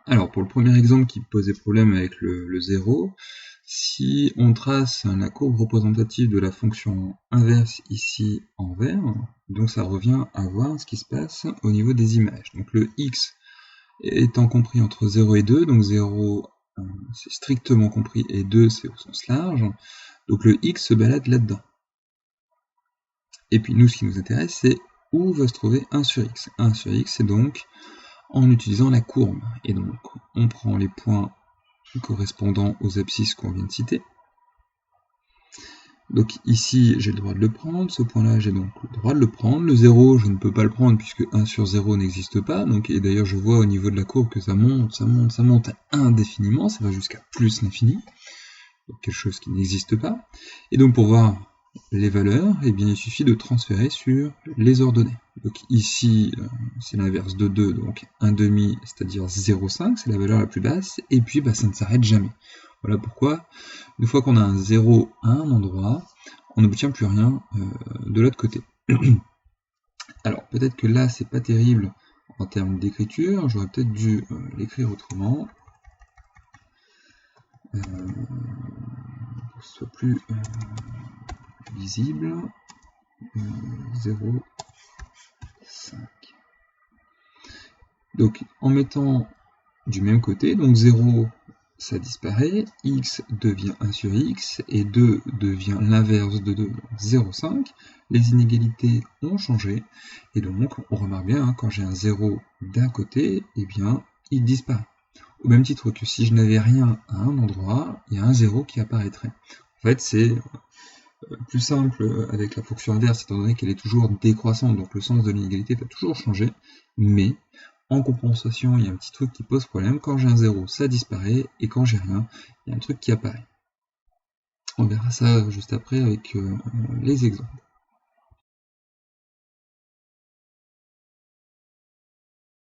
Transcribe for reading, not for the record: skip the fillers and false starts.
Alors, pour le premier exemple qui posait problème avec le 0, si on trace la courbe représentative de la fonction inverse ici en vert, donc ça revient à voir ce qui se passe au niveau des images. Donc le x étant compris entre 0 et 2, donc 0 c'est strictement compris et 2 c'est au sens large, donc le x se balade là-dedans. Et puis nous, ce qui nous intéresse, c'est où va se trouver 1 sur x. 1 sur x, c'est donc en utilisant la courbe. Et donc, on prend les points correspondant aux abscisses qu'on vient de citer. Donc ici, j'ai le droit de le prendre, ce point-là, j'ai donc le droit de le prendre. Le 0, je ne peux pas le prendre puisque 1 sur 0 n'existe pas. Donc, et d'ailleurs, je vois au niveau de la courbe que ça monte, ça monte, ça monte indéfiniment, ça va jusqu'à plus l'infini. Donc quelque chose qui n'existe pas. Et donc pour voir les valeurs, eh bien, il suffit de transférer sur les ordonnées. Donc ici, c'est l'inverse de 2, donc 1,5, c'est-à-dire 0,5, c'est la valeur la plus basse, et puis ça ne s'arrête jamais. Voilà pourquoi, une fois qu'on a un 0 à un endroit, on n'obtient plus rien de l'autre côté. Alors peut-être que là, c'est pas terrible en termes d'écriture, j'aurais peut-être dû l'écrire autrement. Pour que ce soit plus visible, 0,5. Donc en mettant du même côté, donc 0 ça disparaît, x devient 1 sur x, et 2 devient l'inverse de 2, donc 0,5. Les inégalités ont changé, et donc on remarque bien, quand j'ai un 0 d'un côté, eh bien il disparaît. Au même titre que si je n'avais rien à un endroit, il y a un 0 qui apparaîtrait. En fait, c'est plus simple avec la fonction inverse, étant donné qu'elle est toujours décroissante, donc le sens de l'inégalité va toujours changer, mais en compensation, il y a un petit truc qui pose problème. Quand j'ai un 0, ça disparaît, et quand j'ai rien, il y a un truc qui apparaît. On verra ça juste après avec les exemples.